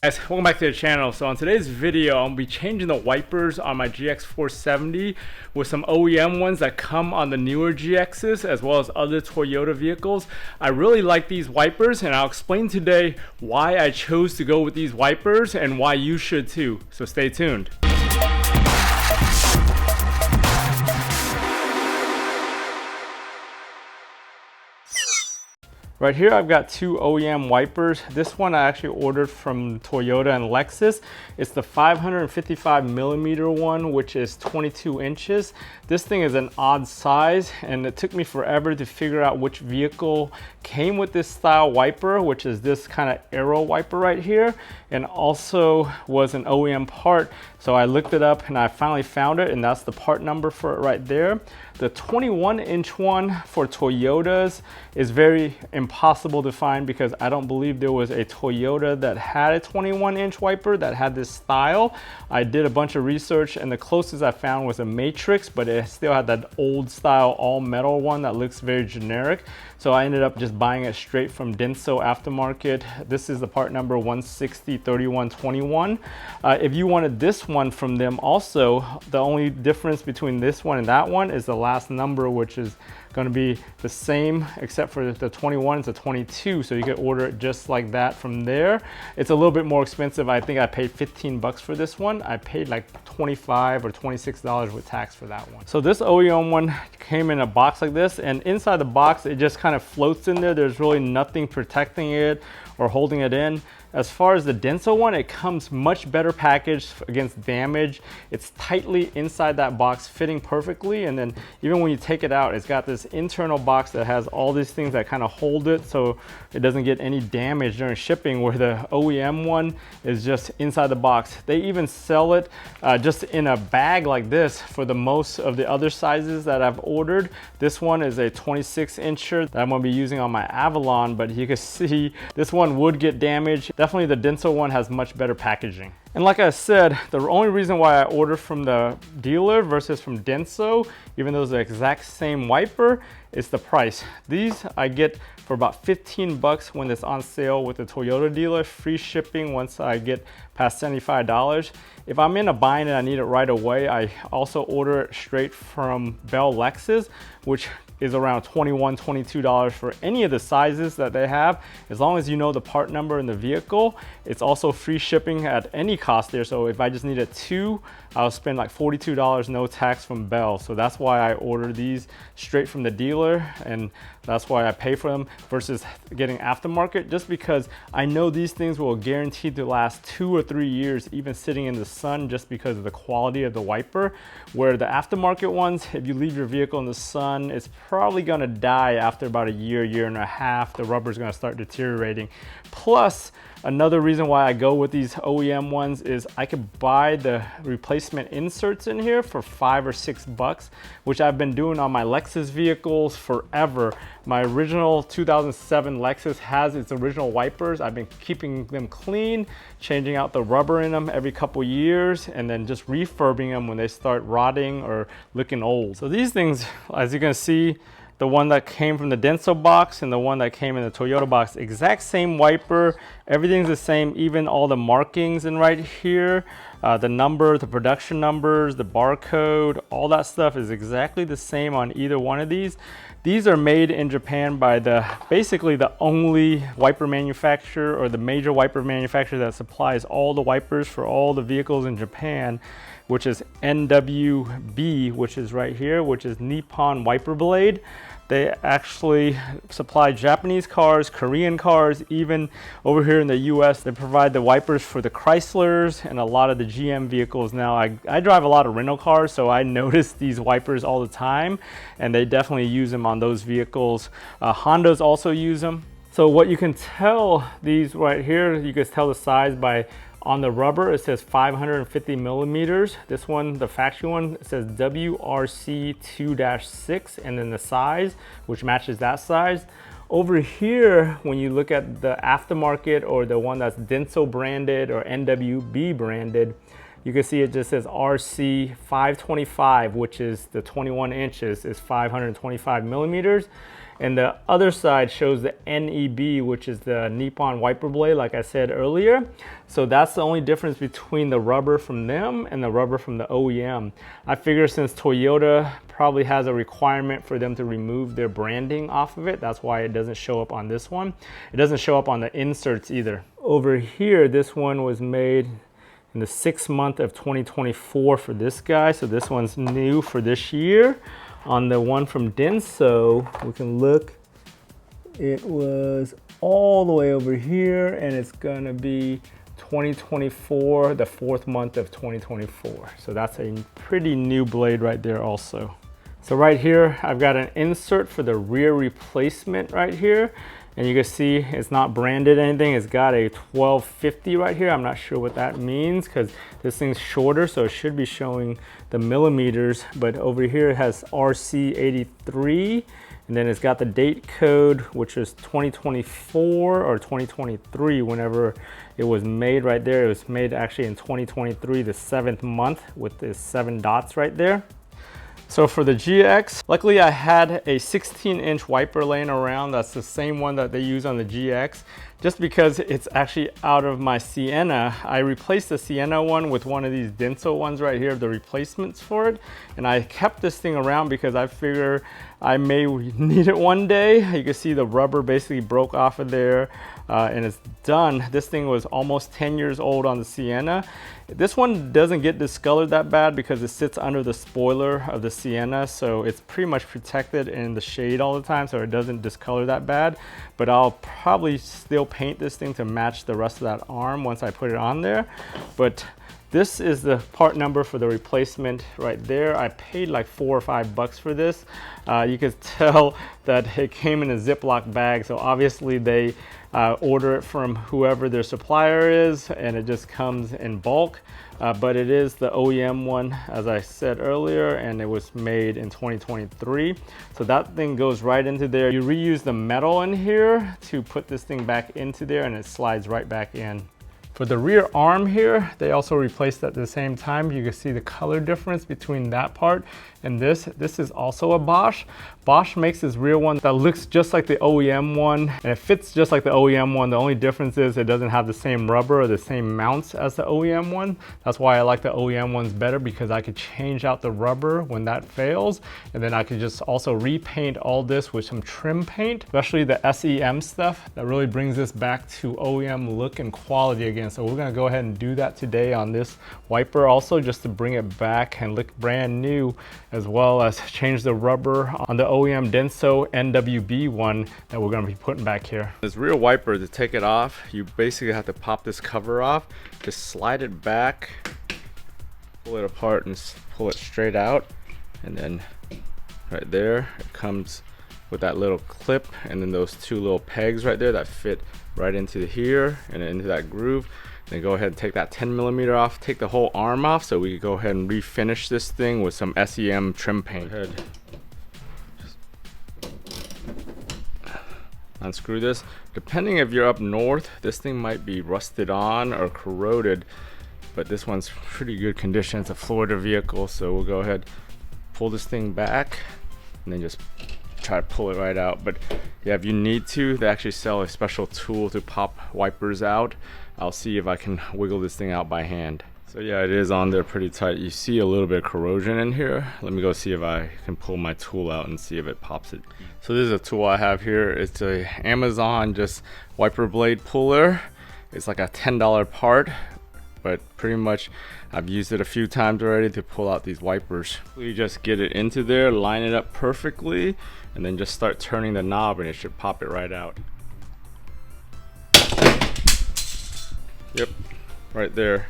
Guys, welcome back to the channel. So on today's video, I'll be changing the wipers on my GX470 with some OEM ones that come on the newer GXs as well as other Toyota vehicles. I really like these wipers and I'll explain today why I chose to go with these wipers and why you should too. So stay tuned. Right here I've got two OEM wipers. This one I actually ordered from Toyota and Lexus. It's the 555 millimeter one, which is 22 inches. This thing is an odd size and it took me forever to figure out which vehicle came with this style wiper, which is this kind of arrow wiper right here, and also was an OEM part. So I looked it up and I finally found it, and that's the part number for it right there. The 21-inch one for Toyotas is very impossible to find because I don't believe there was a Toyota that had a 21-inch wiper that had this style. I did a bunch of research and the closest I found was a Matrix, but it still had that old style all metal one that looks very generic. So I ended up just buying it straight from Denso aftermarket. This is the part number 1603121. If you wanted this one from them also, the only difference between this one and that one is the last number, which is going to be the same except for the 21 is a 22, so you can order it just like that from there. It's a little bit more expensive. I think I paid 15 bucks for this one. I paid like $25 or $26 with tax for that one. So this OEM one came in a box like this, and inside the box it just kind of floats in there. There's really nothing protecting it or holding it in. As far as the Denso one, it comes much better packaged against damage. It's tightly inside that box, fitting perfectly, and then even when you take it out, it's got this internal box that has all these things that kind of hold it so it doesn't get any damage during shipping, where the OEM one is just inside the box. They even sell it just in a bag like this for the most of the other sizes that I've ordered. This one is a 26-incher that I'm going to be using on my Avalon, but you can see this one would get damaged. Definitely the Denso one has much better packaging. And like I said, the only reason why I ordered from the dealer versus from Denso, even though it's the exact same wiper, is the price. These I get for about 15 bucks when it's on sale with the Toyota dealer, free shipping once I get past $75. If I'm in a bind and I need it right away, I also order it straight from Lexus, which is around $21, $22 for any of the sizes that they have. As long as you know the part number in the vehicle, it's also free shipping at any cost there. So if I just needed two, I'll spend like $42 no tax from Bell. So that's why I order these straight from the dealer, and that's why I pay for them versus getting aftermarket, just because I know these things will guarantee to last 2 or 3 years, even sitting in the sun, just because of the quality of the wiper. Where the aftermarket ones, if you leave your vehicle in the sun, it's probably gonna die after about a year, year and a half. The rubber's gonna start deteriorating. Plus, another reason why I go with these OEM ones is I could buy the replacement inserts in here for $5 or $6, which I've been doing on my Lexus vehicles forever. My original 2007 Lexus has its original wipers. I've been keeping them clean, changing out the rubber in them every couple years, and then just refurbing them when they start rotting or looking old. So these things, as you can see, the one that came from the Denso box and the one that came in the Toyota box, exact same wiper, everything's the same, even all the markings in right here, the number, the production numbers, the barcode, all that stuff is exactly the same on either one of these. These are made in Japan by basically the only wiper manufacturer, or the major wiper manufacturer that supplies all the wipers for all the vehicles in Japan, which is NWB, which is right here, which is Nippon Wiper Blade. They actually supply Japanese cars, Korean cars, even over here in the US, they provide the wipers for the Chryslers and a lot of the GM vehicles. Now, I drive a lot of rental cars, so I notice these wipers all the time, and they definitely use them on those vehicles. Hondas also use them. So what you can tell, these right here, you can tell the size by on the rubber, it says 550 millimeters. This one, the factory one, it says WRC 2-6, and then the size, which matches that size. Over here, when you look at the aftermarket or the one that's Denso branded or NWB branded, you can see it just says RC 525, which is the 21 inches, is 525 millimeters. And the other side shows the NEB, which is the Nippon Wiper Blade, like I said earlier. So that's the only difference between the rubber from them and the rubber from the OEM. I figure since Toyota probably has a requirement for them to remove their branding off of it, that's why it doesn't show up on this one. It doesn't show up on the inserts either. Over here, this one was made in the 6th month of 2024 for this guy. So this one's new for this year. On the one from Denso, we can look, it was all the way over here, and it's gonna be 2024, the 4th month of 2024. So that's a pretty new blade right there also. So right here, I've got an insert for the rear replacement right here. And you can see it's not branded anything. It's got a 1250 right here. I'm not sure what that means because this thing's shorter, so it should be showing the millimeters. But over here it has RC83, and then it's got the date code, which is 2024 or 2023, whenever it was made right there. It was made actually in 2023, the 7th month, with the 7 dots right there. So for the GX, luckily I had a 16-inch wiper laying around. That's the same one that they use on the GX. Just because it's actually out of my Sienna, I replaced the Sienna one with one of these Denso ones right here, the replacements for it. And I kept this thing around because I figure I may need it one day. You can see the rubber basically broke off of there and it's done. This thing was almost 10 years old on the Sienna. This one doesn't get discolored that bad because it sits under the spoiler of the Sienna, so it's pretty much protected in the shade all the time, so it doesn't discolor that bad. But I'll probably still paint this thing to match the rest of that arm once I put it on there. But this is the part number for the replacement right there. I paid like $4 or $5 for this. You could tell that it came in a Ziploc bag, so obviously they order it from whoever their supplier is, and it just comes in bulk. But it is the OEM one, as I said earlier, and it was made in 2023. So that thing goes right into there. You reuse the metal in here to put this thing back into there, and it slides right back in. For the rear arm here, they also replaced at the same time. You can see the color difference between that part and this. This is also a Bosch. Bosch makes this rear one that looks just like the OEM one, and it fits just like the OEM one. The only difference is it doesn't have the same rubber or the same mounts as the OEM one. That's why I like the OEM ones better, because I could change out the rubber when that fails, and then I could just also repaint all this with some trim paint, especially the SEM stuff. That really brings this back to OEM look and quality again. So we're gonna go ahead and do that today on this wiper also, just to bring it back and look brand new, as well as change the rubber on the OEM Denso NWB one that we're gonna be putting back here. This rear wiper, to take it off, you basically have to pop this cover off, just slide it back, pull it apart and pull it straight out, and then right there it comes with that little clip, and then those 2 little pegs right there that fit right into here and into that groove. Then go ahead and take that 10mm off, take the whole arm off, so we can go ahead and refinish this thing with some SEM trim paint. Go ahead. Just unscrew this. Depending if you're up north, this thing might be rusted on or corroded, but this one's pretty good condition. It's a Florida vehicle, so we'll go ahead, pull this thing back, and then just try to pull it right out. But yeah, if you need to, they actually sell a special tool to pop wipers out. I'll see if I can wiggle this thing out by hand. So yeah, it is on there pretty tight. You see a little bit of corrosion in here. Let me go see if I can pull my tool out and see if it pops it. So this is a tool I have here. It's a Amazon just wiper blade puller. It's like a $10 part, but pretty much I've used it a few times already to pull out these wipers. You just get it into there, line it up perfectly, and then just start turning the knob and it should pop it right out. Yep, right there.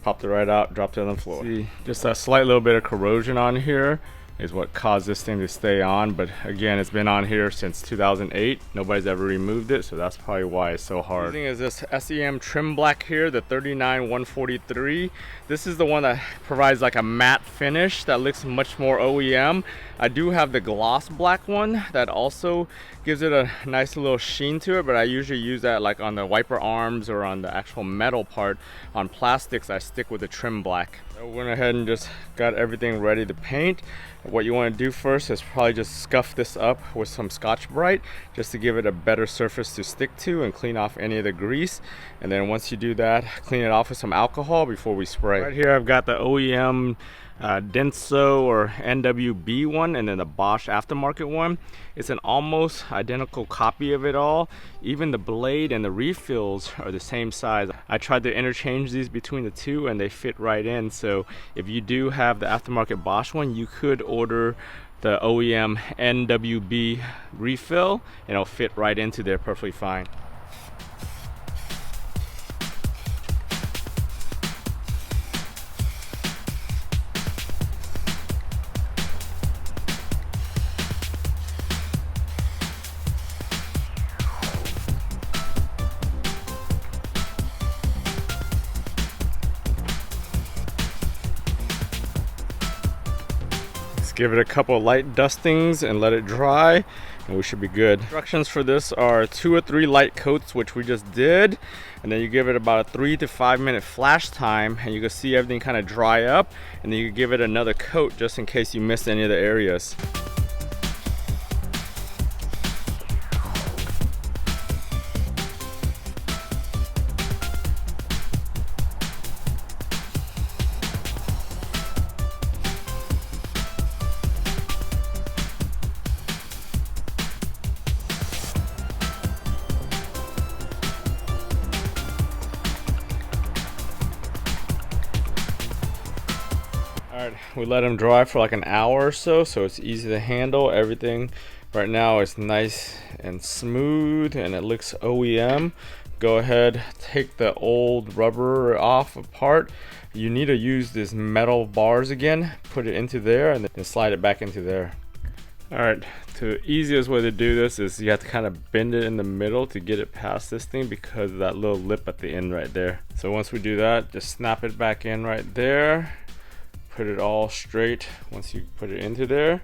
Popped it right out, dropped it on the floor. See, just a slight little bit of corrosion on here is what caused this thing to stay on, but again, it's been on here since 2008. Nobody's ever removed it, so that's probably why it's so hard. Using is this SEM trim black here, the 39143. This is the one that provides like a matte finish that looks much more OEM. I do have the gloss black one that also gives it a nice little sheen to it, but I usually use that like on the wiper arms or on the actual metal part. On plastics, I stick with the trim black. So we went ahead and just got everything ready to paint. What you want to do first is probably just scuff this up with some Scotch-Brite just to give it a better surface to stick to and clean off any of the grease. And then once you do that, clean it off with some alcohol before we spray. Right here I've got the OEM Denso or NWB one, and then the Bosch aftermarket one. It's an almost identical copy of it all. Even the blade and the refills are the same size. I tried to interchange these between the two and they fit right in. So if you do have the aftermarket Bosch one, you could order the OEM NWB refill and it'll fit right into there perfectly fine. Give it a couple of light dustings and let it dry and we should be good. Instructions for this are 2 or 3 light coats, which we just did, and then you give it about a 3 to 5 minute flash time and you can see everything kind of dry up, and then you give it another coat just in case you missed any of the areas. Alright, we let them dry for like an hour or so it's easy to handle. Everything right now is nice and smooth and it looks OEM. Go ahead, take the old rubber off apart. You need to use this metal bars again, put it into there and then slide it back into there. Alright, the easiest way to do this is you have to kind of bend it in the middle to get it past this thing because of that little lip at the end right there. So once we do that, just snap it back in right there. Put it all straight once you put it into there,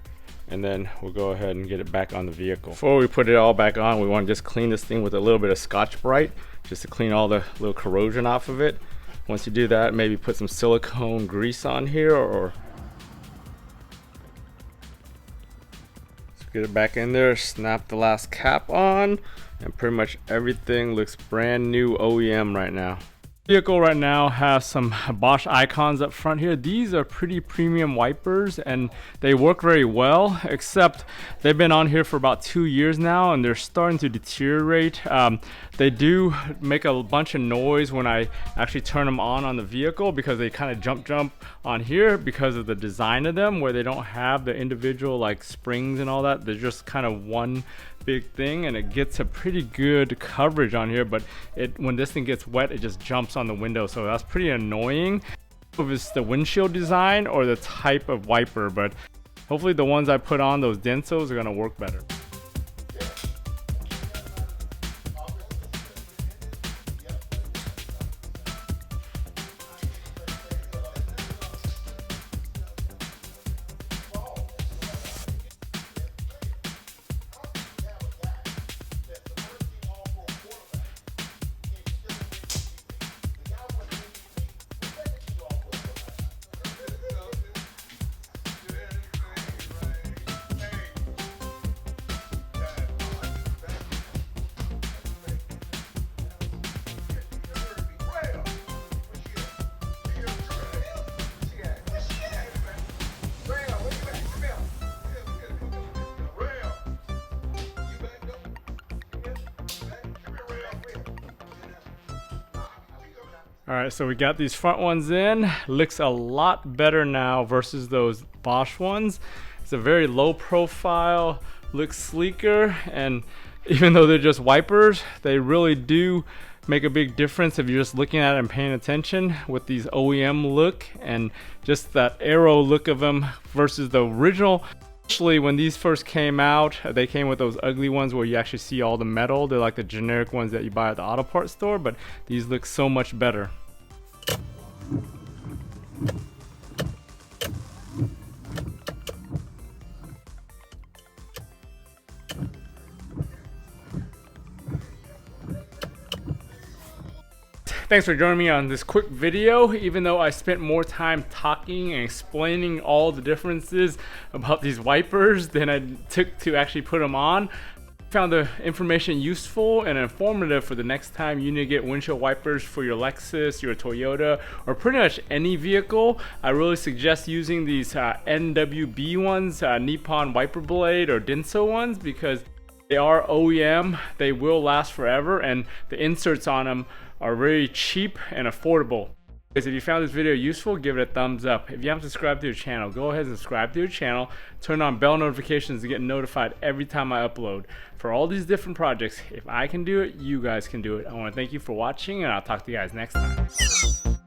and then we'll go ahead and get it back on the vehicle. Before we put it all back on, we want to just clean this thing with a little bit of Scotch-Brite just to clean all the little corrosion off of it. Once you do that, maybe put some silicone grease on here or get it back in there, snap the last cap on, and pretty much everything looks brand new OEM right now. Vehicle right now has some Bosch icons up front here. These are pretty premium wipers and they work very well, except they've been on here for about 2 years now and they're starting to deteriorate. They do make a bunch of noise when I actually turn them on the vehicle because they kind of jump on here because of the design of them, where they don't have the individual like springs and all that. They're just kind of one big thing, and it gets a pretty good coverage on here, but when this thing gets wet it just jumps on the window, so that's pretty annoying. If it's the windshield design or the type of wiper, but hopefully the ones I put on, those Densos, are going to work better. Alright, so we got these front ones in. Looks a lot better now versus those Bosch ones. It's a very low profile, looks sleeker, and even though they're just wipers, they really do make a big difference if you're just looking at it and paying attention with these OEM look and just that aero look of them versus the original. Actually, when these first came out, they came with those ugly ones where you actually see all the metal. They're like the generic ones that you buy at the auto parts store, but these look so much better. Thanks for joining me on this quick video. Even though I spent more time talking and explaining all the differences about these wipers than I took to actually put them on, found the information useful and informative for the next time you need to get windshield wipers for your Lexus, your Toyota, or pretty much any vehicle. I really suggest using these NWB ones, Nippon Wiper Blade or Denso ones, because they are OEM, they will last forever, and the inserts on them are very cheap and affordable. If you found this video useful, give it a thumbs up. If you haven't subscribed to your channel, go ahead and subscribe to your channel. Turn on bell notifications to get notified every time I upload. For all these different projects, if I can do it, you guys can do it. I want to thank you for watching, and I'll talk to you guys next time.